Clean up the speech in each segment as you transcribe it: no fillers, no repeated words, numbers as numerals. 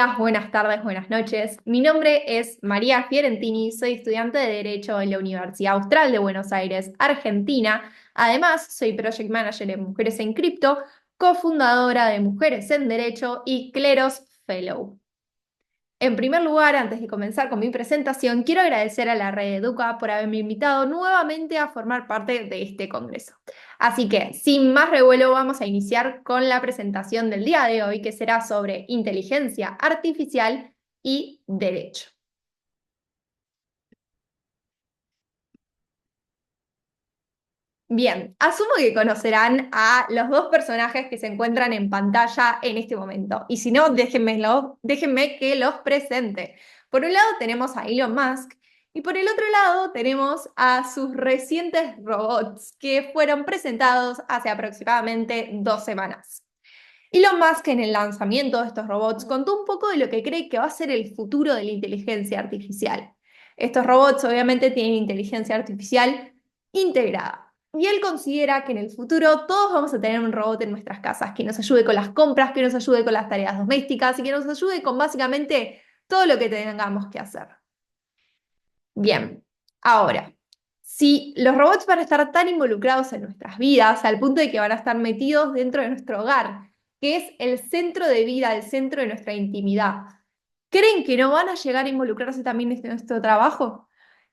días, buenas tardes, buenas noches. Mi nombre es María Fiorentini, soy estudiante de Derecho en la Universidad Austral de Buenos Aires, Argentina. Además, soy Project Manager en Mujeres en Cripto, cofundadora de Mujeres en Derecho y Cleros Fellow. En primer lugar, antes de comenzar con mi presentación, quiero agradecer a la Red Educa por haberme invitado nuevamente a formar parte de este congreso. Así que, sin más revuelo, vamos a iniciar con la presentación del día de hoy, que será sobre inteligencia artificial y derecho. Bien, asumo que conocerán a los dos personajes que se encuentran en pantalla en este momento. Y si no, déjenme que los presente. Por un lado tenemos a Elon Musk y por el otro lado tenemos a sus recientes robots que fueron presentados hace aproximadamente 2 semanas. Elon Musk en el lanzamiento de estos robots contó un poco de lo que cree que va a ser el futuro de la inteligencia artificial. Estos robots obviamente tienen inteligencia artificial integrada. Y él considera que en el futuro todos vamos a tener un robot en nuestras casas que nos ayude con las compras, que nos ayude con las tareas domésticas y que nos ayude con básicamente todo lo que tengamos que hacer. Bien, ahora, si los robots van a estar tan involucrados en nuestras vidas al punto de que van a estar metidos dentro de nuestro hogar, que es el centro de vida, el centro de nuestra intimidad, ¿creen que no van a llegar a involucrarse también en nuestro trabajo?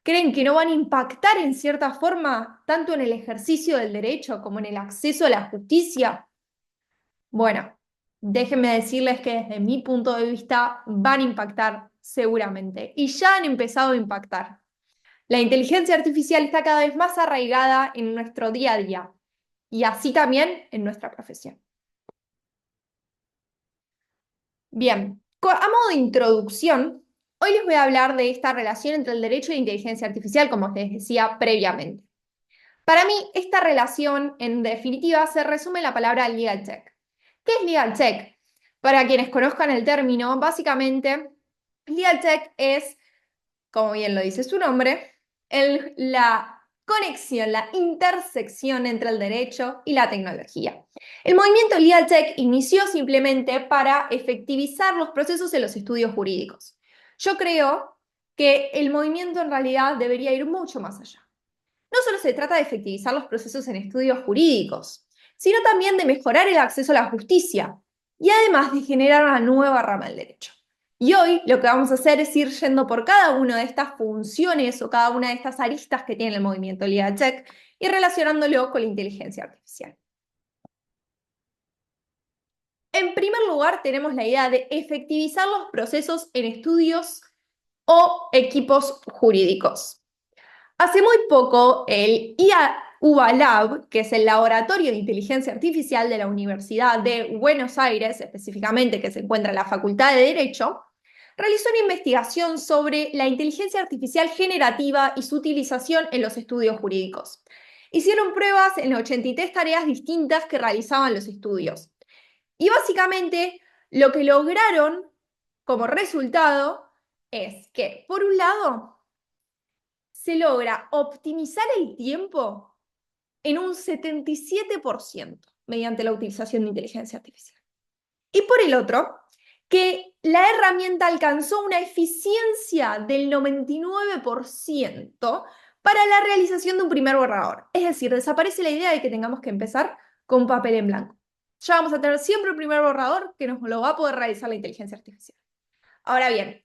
¿Creen que no van a impactar en cierta forma tanto en el ejercicio del derecho como en el acceso a la justicia? Bueno, déjenme decirles que desde mi punto de vista van a impactar seguramente y ya han empezado a impactar. La inteligencia artificial está cada vez más arraigada en nuestro día a día y así también en nuestra profesión. Bien, a modo de introducción, hoy les voy a hablar de esta relación entre el derecho y la inteligencia artificial, como les decía previamente. Para mí, esta relación, en definitiva, se resume en la palabra legal tech. ¿Qué es legal tech? Para quienes conozcan el término, básicamente, legal tech es, como bien lo dice su nombre, la conexión, la intersección entre el derecho y la tecnología. El movimiento Legal Tech inició simplemente para efectivizar los procesos en los estudios jurídicos. Yo creo que el movimiento en realidad debería ir mucho más allá. No solo se trata de efectivizar los procesos en estudios jurídicos, sino también de mejorar el acceso a la justicia y además de generar una nueva rama del derecho. Y hoy lo que vamos a hacer es ir yendo por cada una de estas funciones o cada una de estas aristas que tiene el movimiento Legal Tech y relacionándolo con la inteligencia artificial. En primer lugar, tenemos la idea de efectivizar los procesos en estudios o equipos jurídicos. Hace muy poco, el IAUBA Lab, que es el Laboratorio de Inteligencia Artificial de la Universidad de Buenos Aires, específicamente que se encuentra en la Facultad de Derecho, realizó una investigación sobre la inteligencia artificial generativa y su utilización en los estudios jurídicos. Hicieron pruebas en 83 tareas distintas que realizaban los estudios. Y básicamente lo que lograron como resultado es que, por un lado, se logra optimizar el tiempo en un 77% mediante la utilización de inteligencia artificial. Y por el otro, que la herramienta alcanzó una eficiencia del 99% para la realización de un primer borrador. Es decir, desaparece la idea de que tengamos que empezar con papel en blanco. Ya vamos a tener siempre un primer borrador que nos lo va a poder realizar la inteligencia artificial. Ahora bien,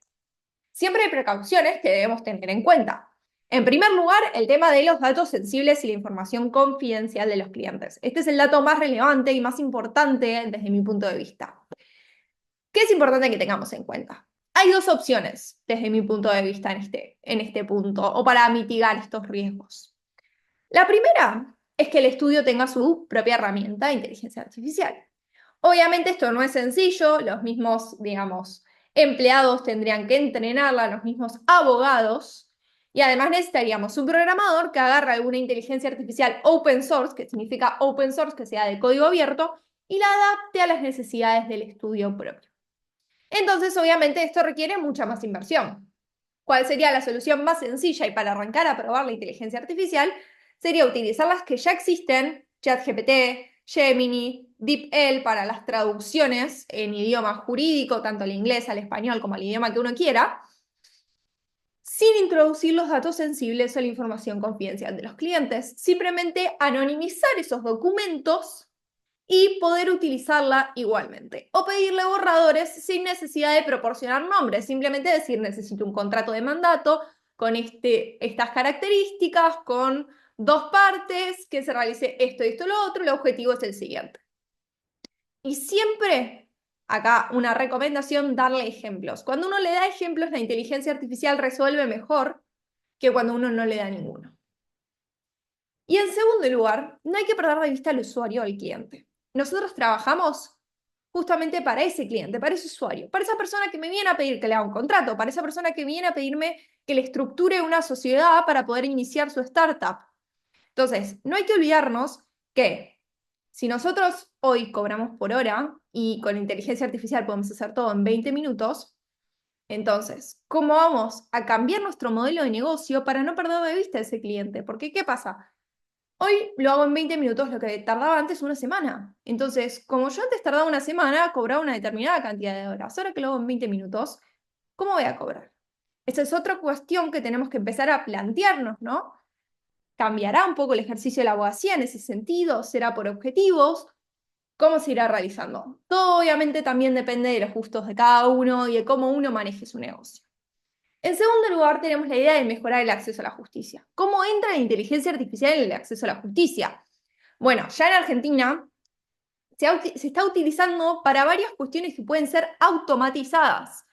siempre hay precauciones que debemos tener en cuenta. En primer lugar, el tema de los datos sensibles y la información confidencial de los clientes. Este es el dato más relevante y más importante desde mi punto de vista. ¿Qué es importante que tengamos en cuenta? Hay dos opciones desde mi punto de vista en este punto o para mitigar estos riesgos. La primera es que el estudio tenga su propia herramienta de inteligencia artificial. Obviamente esto no es sencillo, los mismos, digamos, empleados tendrían que entrenarla, los mismos abogados, y además necesitaríamos un programador que agarre alguna inteligencia artificial open source, que significa open source, que sea de código abierto, y la adapte a las necesidades del estudio propio. Entonces, obviamente, esto requiere mucha más inversión. ¿Cuál sería la solución más sencilla? Y para arrancar a probar la inteligencia artificial, sería utilizar las que ya existen, ChatGPT, Gemini, DeepL para las traducciones en idioma jurídico, tanto al inglés, al español como al idioma que uno quiera, sin introducir los datos sensibles o la información confidencial de los clientes. Simplemente anonimizar esos documentos y poder utilizarla igualmente. O pedirle borradores sin necesidad de proporcionar nombres, simplemente decir necesito un contrato de mandato con estas características, con 2 partes, que se realice esto y esto y lo otro, el objetivo es el siguiente. Y siempre, acá una recomendación, darle ejemplos. Cuando uno le da ejemplos, la inteligencia artificial resuelve mejor que cuando uno no le da ninguno. Y en segundo lugar, no hay que perder de vista al usuario o al cliente. Nosotros trabajamos justamente para ese cliente, para ese usuario, para esa persona que me viene a pedir que le haga un contrato, para esa persona que viene a pedirme que le estructure una sociedad para poder iniciar su startup. Entonces, no hay que olvidarnos que si nosotros hoy cobramos por hora y con inteligencia artificial podemos hacer todo en 20 minutos, entonces, ¿cómo vamos a cambiar nuestro modelo de negocio para no perder de vista a ese cliente? Porque, ¿qué pasa? Hoy lo hago en 20 minutos, lo que tardaba antes una semana. Entonces, como yo antes tardaba una semana, cobraba una determinada cantidad de horas. Ahora que lo hago en 20 minutos, ¿cómo voy a cobrar? Esa es otra cuestión que tenemos que empezar a plantearnos, ¿no? ¿Cambiará un poco el ejercicio de la abogacía en ese sentido? ¿Será por objetivos? ¿Cómo se irá realizando? Todo obviamente también depende de los gustos de cada uno y de cómo uno maneje su negocio. En segundo lugar, tenemos la idea de mejorar el acceso a la justicia. ¿Cómo entra la inteligencia artificial en el acceso a la justicia? Bueno, ya en Argentina se está utilizando para varias cuestiones que pueden ser automatizadas.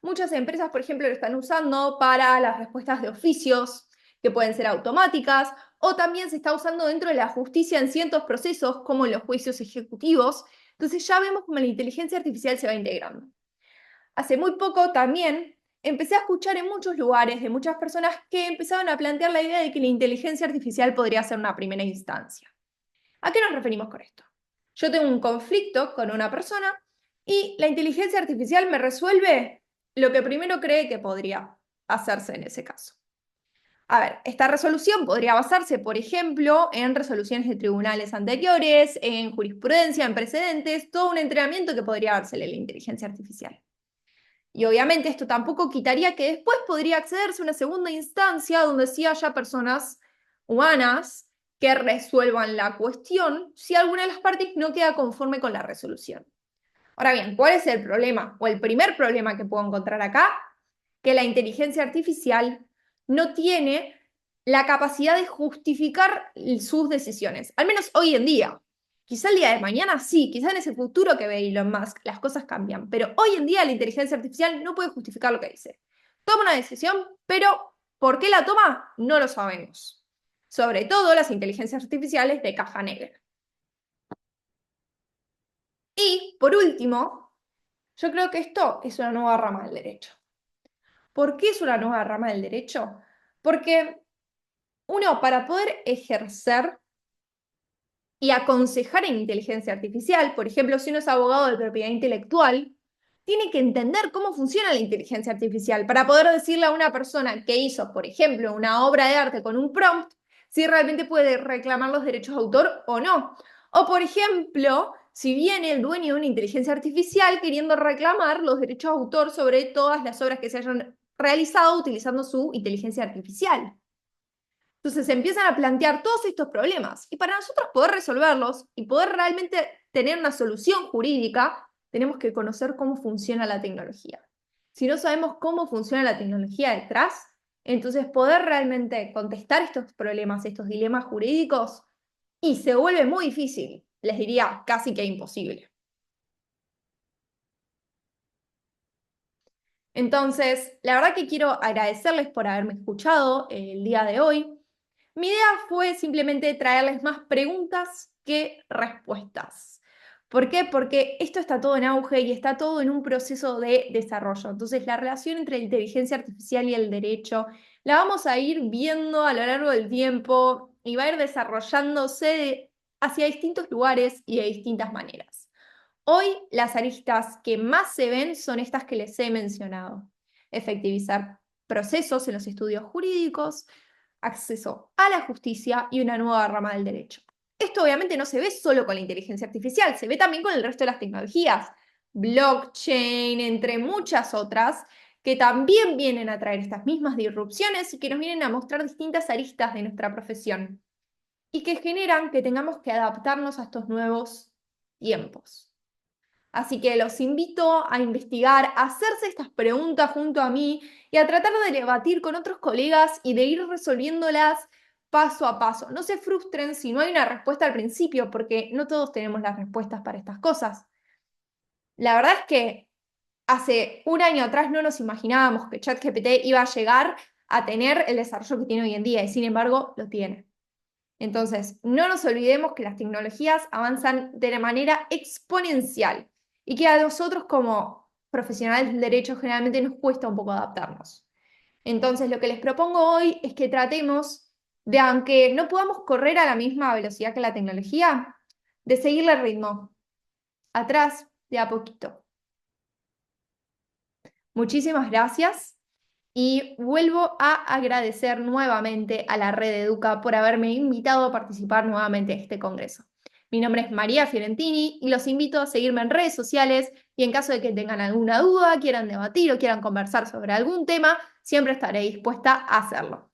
Muchas empresas, por ejemplo, lo están usando para las respuestas de oficios, que pueden ser automáticas, o también se está usando dentro de la justicia en ciertos procesos, como en los juicios ejecutivos. Entonces ya vemos cómo la inteligencia artificial se va integrando. Hace muy poco también empecé a escuchar en muchos lugares de muchas personas que empezaban a plantear la idea de que la inteligencia artificial podría ser una primera instancia. ¿A qué nos referimos con esto? Yo tengo un conflicto con una persona y la inteligencia artificial me resuelve lo que primero cree que podría hacerse en ese caso. A ver, esta resolución podría basarse, por ejemplo, en resoluciones de tribunales anteriores, en jurisprudencia, en precedentes, todo un entrenamiento que podría dársele la inteligencia artificial. Y obviamente esto tampoco quitaría que después podría accederse a una segunda instancia donde sí haya personas humanas que resuelvan la cuestión si alguna de las partes no queda conforme con la resolución. Ahora bien, ¿cuál es el problema? O el primer problema que puedo encontrar acá, que la inteligencia artificial no tiene la capacidad de justificar sus decisiones, al menos hoy en día. Quizá el día de mañana sí, quizá en ese futuro que ve Elon Musk las cosas cambian, pero hoy en día la inteligencia artificial no puede justificar lo que dice. Toma una decisión, pero ¿por qué la toma? No lo sabemos. Sobre todo las inteligencias artificiales de caja negra. Y, por último, yo creo que esto es una nueva rama del derecho. ¿Por qué es una nueva rama del derecho? Porque uno, para poder ejercer y aconsejar en inteligencia artificial, por ejemplo, si uno es abogado de propiedad intelectual, tiene que entender cómo funciona la inteligencia artificial para poder decirle a una persona que hizo, por ejemplo, una obra de arte con un prompt, si realmente puede reclamar los derechos de autor o no. O, por ejemplo, si viene el dueño de una inteligencia artificial queriendo reclamar los derechos de autor sobre todas las obras que se hayan realizado utilizando su inteligencia artificial. Entonces se empiezan a plantear todos estos problemas y para nosotros poder resolverlos y poder realmente tener una solución jurídica, tenemos que conocer cómo funciona la tecnología. Si no sabemos cómo funciona la tecnología detrás, entonces poder realmente contestar estos problemas, estos dilemas jurídicos, y se vuelve muy difícil, les diría casi que imposible. Entonces, la verdad que quiero agradecerles por haberme escuchado el día de hoy. Mi idea fue simplemente traerles más preguntas que respuestas. ¿Por qué? Porque esto está todo en auge y está todo en un proceso de desarrollo. Entonces, la relación entre la inteligencia artificial y el derecho la vamos a ir viendo a lo largo del tiempo y va a ir desarrollándose hacia distintos lugares y de distintas maneras. Hoy las aristas que más se ven son estas que les he mencionado. Efectivizar procesos en los estudios jurídicos, acceso a la justicia y una nueva rama del derecho. Esto obviamente no se ve solo con la inteligencia artificial, se ve también con el resto de las tecnologías, blockchain, entre muchas otras, que también vienen a traer estas mismas disrupciones y que nos vienen a mostrar distintas aristas de nuestra profesión y que generan que tengamos que adaptarnos a estos nuevos tiempos. Así que los invito a investigar, a hacerse estas preguntas junto a mí y a tratar de debatir con otros colegas y de ir resolviéndolas paso a paso. No se frustren si no hay una respuesta al principio, porque no todos tenemos las respuestas para estas cosas. La verdad es que hace un año atrás no nos imaginábamos que ChatGPT iba a llegar a tener el desarrollo que tiene hoy en día y sin embargo lo tiene. Entonces, no nos olvidemos que las tecnologías avanzan de la manera exponencial y que a nosotros como profesionales del derecho generalmente nos cuesta un poco adaptarnos. Entonces, lo que les propongo hoy es que tratemos de, aunque no podamos correr a la misma velocidad que la tecnología, de seguirle el ritmo, atrás, de a poquito. Muchísimas gracias. Y vuelvo a agradecer nuevamente a la Red Educa por haberme invitado a participar nuevamente en este congreso. Mi nombre es María Fiorentini y los invito a seguirme en redes sociales y en caso de que tengan alguna duda, quieran debatir o quieran conversar sobre algún tema, siempre estaré dispuesta a hacerlo.